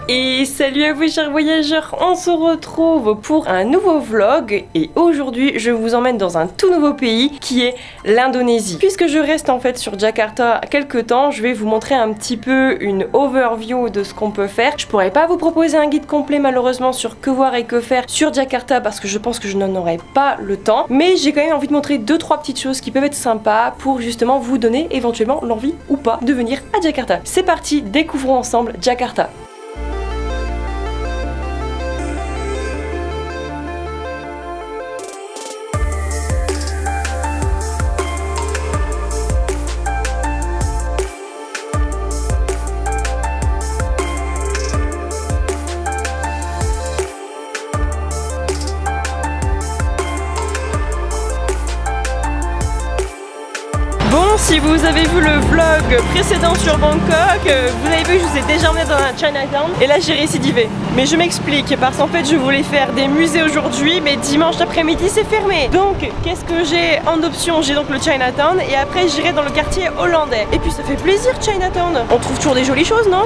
Et salut à vous chers voyageurs, on se retrouve pour un nouveau vlog et aujourd'hui je vous emmène dans un tout nouveau pays qui est l'Indonésie. Puisque je reste en fait sur Jakarta quelques temps, je vais vous montrer un petit peu une overview de ce qu'on peut faire. Je pourrais pas vous proposer un guide complet malheureusement sur que voir et que faire sur Jakarta parce que je pense que je n'en aurai pas le temps, mais j'ai quand même envie de montrer 2-3 petites choses qui peuvent être sympas pour justement vous donner éventuellement l'envie ou pas de venir à Jakarta. C'est parti, découvrons ensemble Jakarta. Si vous avez vu le vlog précédent sur Bangkok, vous avez vu que je vous ai déjà emmené dans un Chinatown et là j'ai récidivé. Mais je m'explique parce qu'en fait je voulais faire des musées aujourd'hui mais dimanche après-midi c'est fermé. Donc qu'est-ce que j'ai en option? J'ai donc le Chinatown et après j'irai dans le quartier hollandais. Et puis ça fait plaisir Chinatown, on trouve toujours des jolies choses, non?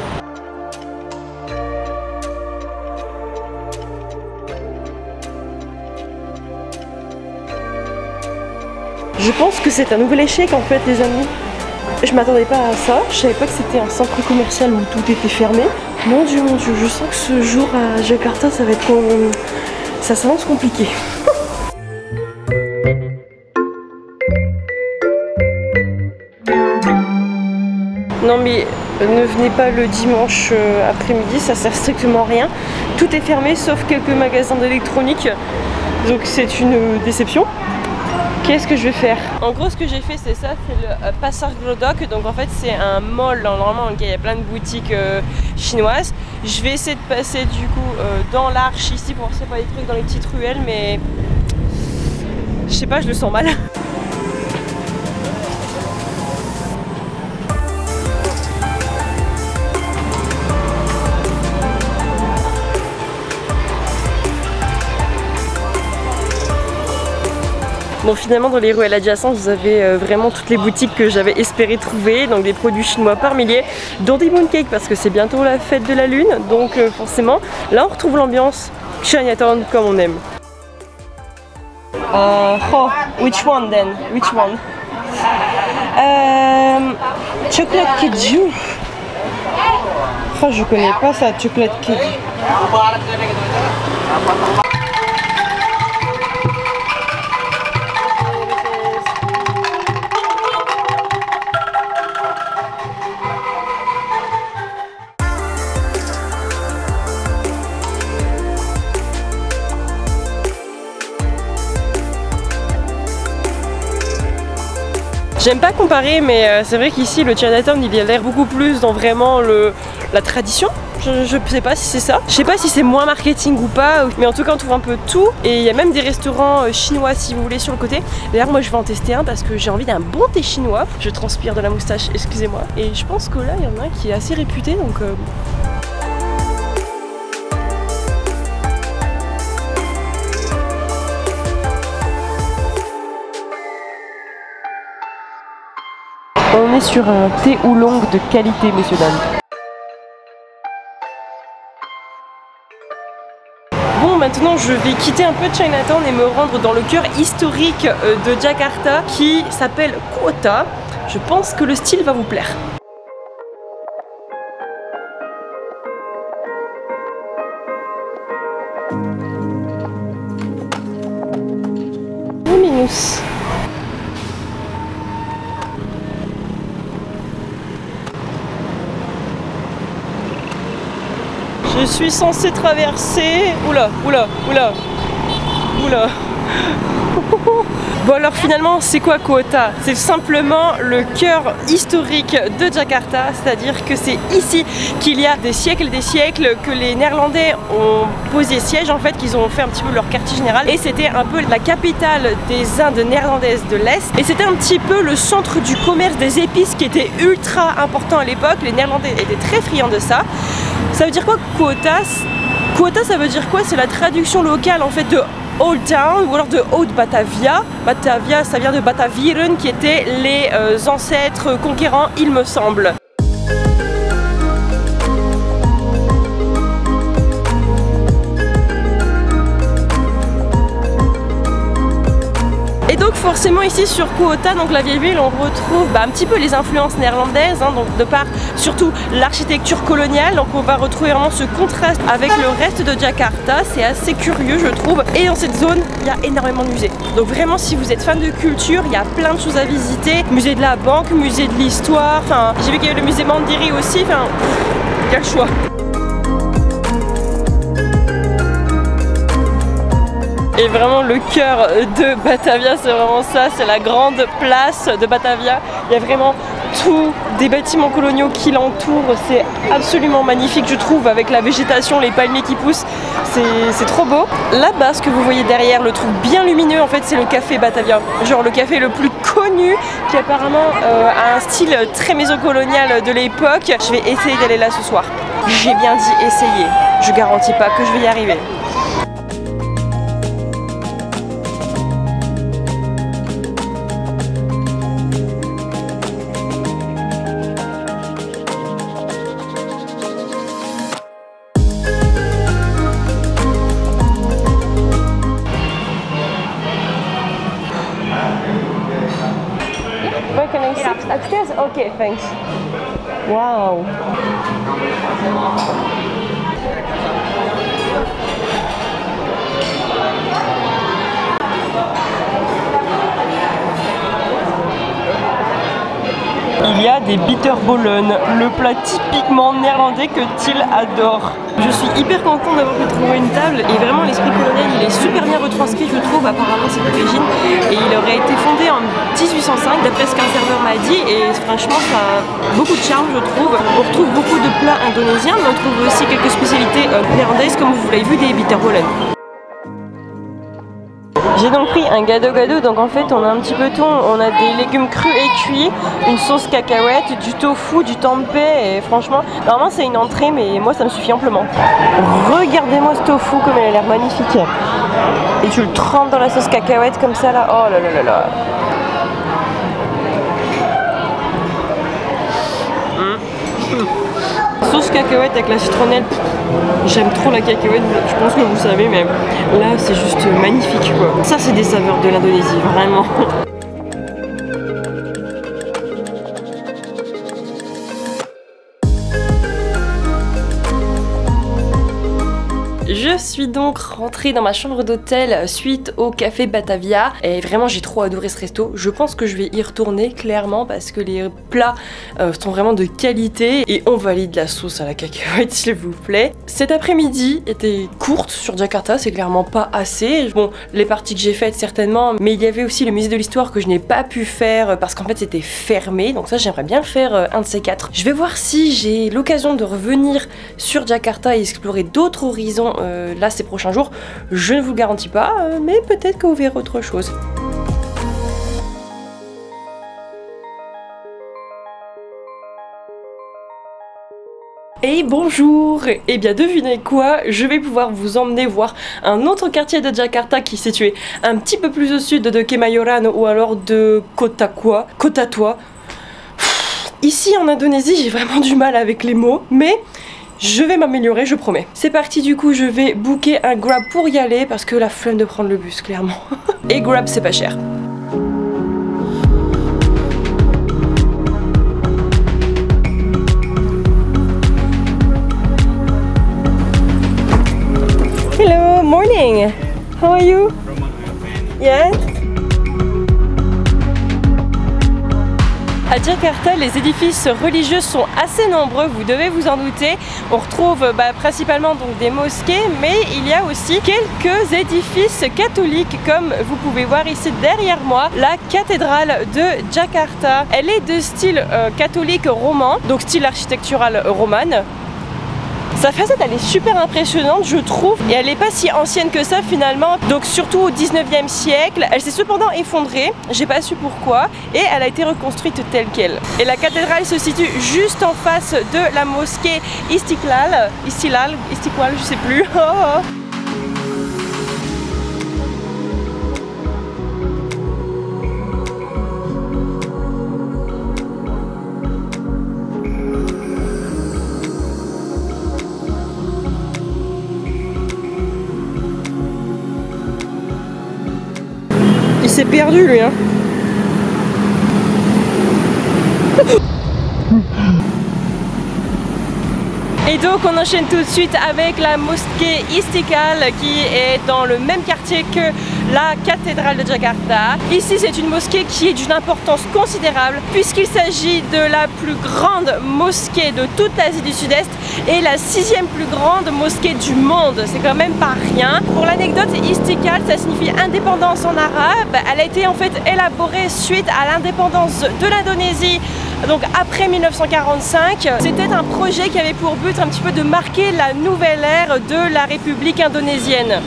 Je pense que c'est un nouvel échec en fait les amis. Je m'attendais pas à ça, je savais pas que c'était un centre commercial où tout était fermé. Mon dieu, je sens que ce jour à Jakarta ça va être ça s'annonce compliqué. Non mais ne venez pas le dimanche après-midi, ça sert strictement à rien. Tout est fermé sauf quelques magasins d'électronique, donc c'est une déception. Qu'est-ce que je vais faire? En gros ce que j'ai fait c'est ça, c'est le Pasar Glodok. Donc en fait c'est un mall normalement dans lequel il y a plein de boutiques chinoises. Je vais essayer de passer du coup dans l'arche ici pour voir s'il n'y a pas des trucs dans les petites ruelles, mais je sais pas, je le sens mal. Bon finalement dans les ruelles adjacentes vous avez vraiment toutes les boutiques que j'avais espéré trouver, donc des produits chinois par milliers, dont des mooncakes parce que c'est bientôt la fête de la lune, donc forcément là on retrouve l'ambiance Chinatown comme on aime. Oh, which one then? Which one? Chocolate keju. Oh je connais pas ça, chocolate keju. J'aime pas comparer mais c'est vrai qu'ici le Chinatown il a l'air beaucoup plus dans vraiment la tradition. Je sais pas si c'est ça. Je sais pas si c'est moins marketing ou pas, mais en tout cas on trouve un peu tout. Et il y a même des restaurants chinois si vous voulez sur le côté. D'ailleurs moi je vais en tester un parce que j'ai envie d'un bon thé chinois. Je transpire de la moustache, excusez-moi. Et je pense que là il y en a un qui est assez réputé donc... On est sur un thé oolong de qualité, messieurs dames. Bon, maintenant je vais quitter un peu Chinatown et me rendre dans le cœur historique de Jakarta qui s'appelle Kota. Je pense que le style va vous plaire. Minus. Je suis censée traverser... Oula. Bon alors finalement c'est quoi Kota? C'est simplement le cœur historique de Jakarta, c'est-à-dire que c'est ici qu'il y a des siècles et des siècles que les Néerlandais ont posé siège en fait, qu'ils ont fait un petit peu leur quartier général et c'était un peu la capitale des Indes néerlandaises de l'Est et c'était un petit peu le centre du commerce des épices qui était ultra important à l'époque. Les Néerlandais étaient très friands de ça. Ça veut dire quoi Kota? Kota ça veut dire quoi? C'est la traduction locale en fait de Old Town ou alors de Old Batavia. Batavia ça vient de Batavieren qui étaient les ancêtres conquérants il me semble. Donc forcément ici sur Koh Ota, donc la vieille ville, on retrouve un petit peu les influences néerlandaises, hein, donc de par surtout l'architecture coloniale. Donc on va retrouver vraiment ce contraste avec le reste de Jakarta, c'est assez curieux je trouve. Et dans cette zone, il y a énormément de musées. Donc vraiment si vous êtes fan de culture, il y a plein de choses à visiter. Musée de la banque, musée de l'histoire, enfin j'ai vu qu'il y avait le musée Mandiri aussi, enfin il y a le choix. Et vraiment le cœur de Batavia, c'est vraiment ça, c'est la grande place de Batavia. Il y a vraiment tous des bâtiments coloniaux qui l'entourent, c'est absolument magnifique je trouve, avec la végétation, les palmiers qui poussent, c'est trop beau. Là-bas, ce que vous voyez derrière, le truc bien lumineux, en fait c'est le café Batavia, genre le café le plus connu, qui apparemment a un style très mésocolonial de l'époque. Je vais essayer d'aller là ce soir. J'ai bien dit essayer, je garantis pas que je vais y arriver. Where can I sit? Upstairs? Okay, thanks. Wow. Il y a des bitterballen, le plat typiquement néerlandais que Till adore. Je suis hyper contente d'avoir pu trouver une table et vraiment l'esprit colonial il est super bien retranscrit je trouve, apparemment cette origine, et il aurait été fondé en 1805 d'après ce qu'un serveur m'a dit, et franchement ça a beaucoup de charme je trouve. On retrouve beaucoup de plats indonésiens mais on trouve aussi quelques spécialités néerlandaises comme vous l'avez vu, des bitterballen. J'ai donc pris un gado-gado, donc en fait on a un petit peu tout, on a des légumes crus et cuits, une sauce cacahuète, du tofu, du tempeh, et franchement, normalement c'est une entrée mais moi ça me suffit amplement. Regardez-moi ce tofu comme elle a l'air magnifique. Et tu le trempes dans la sauce cacahuète comme ça là, oh là là là là. Sauce cacahuète avec la citronnelle, j'aime trop la cacahuète, je pense que vous savez, mais là c'est juste magnifique quoi. Ça c'est des saveurs de l'Indonésie, vraiment. Je suis donc rentrée dans ma chambre d'hôtel suite au café Batavia et vraiment j'ai trop adoré ce resto. Je pense que je vais y retourner clairement parce que les plats sont vraiment de qualité et on valide la sauce à la cacahuète s'il vous plaît. Cet après-midi était courte sur Jakarta, c'est clairement pas assez. Bon, les parties que j'ai faites certainement, mais il y avait aussi le musée de l'histoire que je n'ai pas pu faire parce qu'en fait c'était fermé, donc ça j'aimerais bien le faire un de ces quatre. Je vais voir si j'ai l'occasion de revenir sur Jakarta et explorer d'autres horizons là ces prochains jours, je ne vous le garantis pas, mais peut-être que vous verrez autre chose. Et bonjour! Et bien devinez quoi, je vais pouvoir vous emmener voir un autre quartier de Jakarta qui est situé un petit peu plus au sud de Kemayoran ou alors de Kota Tua. Ici en Indonésie j'ai vraiment du mal avec les mots, mais je vais m'améliorer, je promets. C'est parti, du coup je vais booker un Grab pour y aller parce que la flemme de prendre le bus clairement. Et Grab c'est pas cher. Hello, morning. How are you? Yeah. À Jakarta, les édifices religieux sont assez nombreux, vous devez vous en douter. On retrouve principalement donc des mosquées, mais il y a aussi quelques édifices catholiques, comme vous pouvez voir ici derrière moi, la cathédrale de Jakarta. Elle est de style catholique roman, donc style architectural romane. Sa façade elle est super impressionnante je trouve, et elle n'est pas si ancienne que ça finalement, donc surtout au 19e siècle. Elle s'est cependant effondrée, j'ai pas su pourquoi, et elle a été reconstruite telle qu'elle. Et la cathédrale se situe juste en face de la mosquée Istiqlal, je sais plus. s'est perdu lui hein. Et donc on enchaîne tout de suite avec la mosquée Istiqlal qui est dans le même quartier que la cathédrale de Jakarta. Ici c'est une mosquée qui est d'une importance considérable puisqu'il s'agit de la plus grande mosquée de toute l'Asie du Sud-Est et la 6e plus grande mosquée du monde. C'est quand même pas rien. Pour l'anecdote, Istiqlal ça signifie indépendance en arabe. Elle a été en fait élaborée suite à l'indépendance de l'Indonésie. Donc après 1945, c'était un projet qui avait pour but un petit peu de marquer la nouvelle ère de la République indonésienne.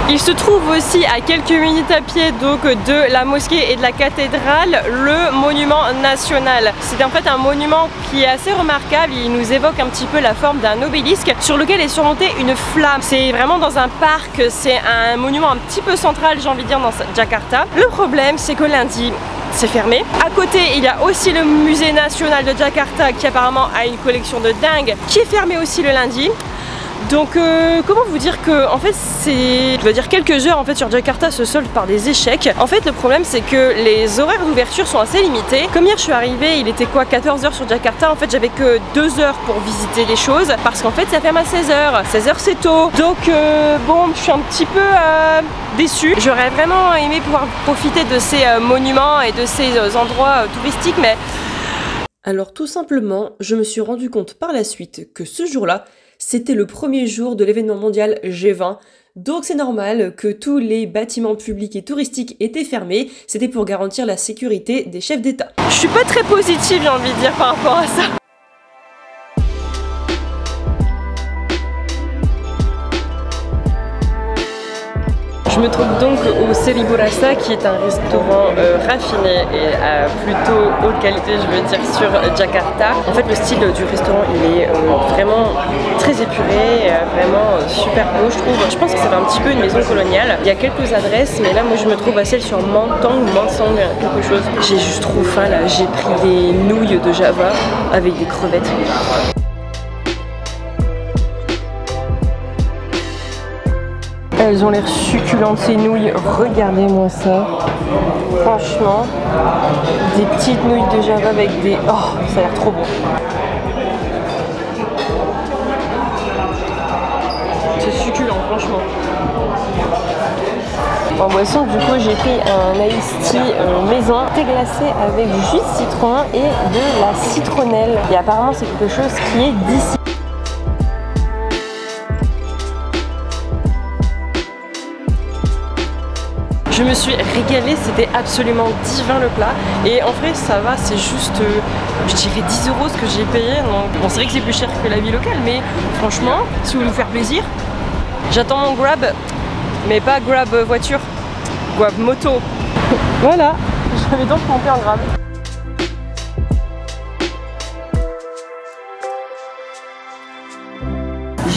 Il se trouve aussi à quelques minutes à pied donc de la mosquée et de la cathédrale le monument national. C'est en fait un monument qui est assez remarquable, il nous évoque un petit peu la forme d'un obélisque sur lequel est surmontée une flamme. C'est vraiment dans un parc, c'est un monument un petit peu central j'ai envie de dire dans Jakarta. Le problème c'est que lundi c'est fermé. À côté il y a aussi le musée national de Jakarta qui apparemment a une collection de dingue qui est fermé aussi le lundi. Donc comment vous dire que en fait c'est, je veux dire quelques heures en fait sur Jakarta se soldent par des échecs. En fait le problème c'est que les horaires d'ouverture sont assez limités. Comme hier je suis arrivée, il était quoi 14 h sur Jakarta, en fait j'avais que 2 heures pour visiter les choses parce qu'en fait ça ferme à 16 h. 16 h c'est tôt. Donc bon je suis un petit peu déçue. J'aurais vraiment aimé pouvoir profiter de ces monuments et de ces endroits touristiques mais... Alors tout simplement, je me suis rendu compte par la suite que ce jour-là, c'était le premier jour de l'événement mondial G20, donc c'est normal que tous les bâtiments publics et touristiques étaient fermés, c'était pour garantir la sécurité des chefs d'État. Je suis pas très positive j'ai envie de dire par rapport à ça. Je me trouve donc au Seribu Rasa qui est un restaurant raffiné et à plutôt haute qualité je veux dire sur Jakarta. En fait le style du restaurant il est vraiment très épuré, vraiment super beau je trouve. Je pense que c'est un petit peu une maison coloniale. Il y a quelques adresses mais là moi je me trouve à celle sur Mantang ou Mansang quelque chose. J'ai juste trop faim là, j'ai pris des nouilles de Java avec des crevettes. Elles ont l'air succulentes ces nouilles, regardez-moi ça. Franchement, des petites nouilles de Java avec des... Oh, ça a l'air trop bon. C'est succulent, franchement. En boisson, du coup, j'ai pris un iced tea maison, thé glacé avec du jus de citron et de la citronnelle. Et apparemment, c'est quelque chose qui est d'ici. Je me suis régalée, c'était absolument divin le plat et en vrai ça va, c'est juste je dirais 10 € ce que j'ai payé, donc bon c'est vrai que c'est plus cher que la vie locale mais franchement si vous voulez vous faire plaisir, j'attends mon Grab mais pas Grab voiture, Grab moto. Voilà, j'avais donc monté en Grab.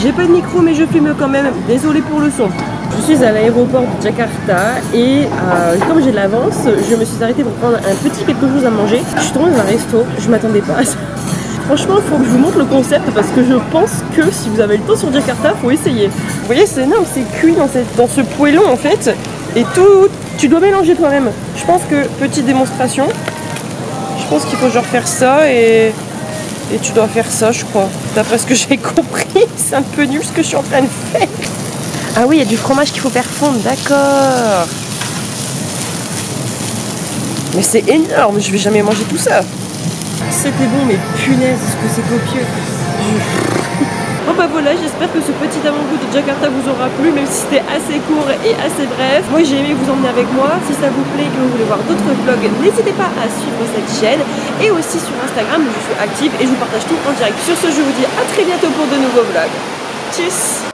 J'ai pas de micro mais je filme quand même, désolé pour le son. Je suis à l'aéroport de Jakarta et comme j'ai de l'avance, je me suis arrêtée pour prendre un petit quelque chose à manger. Je suis tombée dans un resto, je m'attendais pas à ça. Franchement, il faut que je vous montre le concept parce que je pense que si vous avez le temps sur Jakarta, faut essayer. Vous voyez, c'est énorme, c'est cuit dans ce poêlon en fait. Et tout, tu dois mélanger toi-même. Je pense que, petite démonstration, je pense qu'il faut genre faire ça et tu dois faire ça, je crois. D'après ce que j'ai compris, c'est un peu nul ce que je suis en train de faire. Ah oui, il y a du fromage qu'il faut faire fondre, d'accord. Mais c'est énorme, je vais jamais manger tout ça. C'était bon, mais punaise, est-ce que c'est copieux. Bon bah voilà, j'espère que ce petit avant-goût de Jakarta vous aura plu, même si c'était assez court et assez bref. Moi j'ai aimé vous emmener avec moi. Si ça vous plaît et que vous voulez voir d'autres vlogs, n'hésitez pas à suivre cette chaîne. Et aussi sur Instagram où je suis active et je vous partage tout en direct. Sur ce, je vous dis à très bientôt pour de nouveaux vlogs. Tchuss!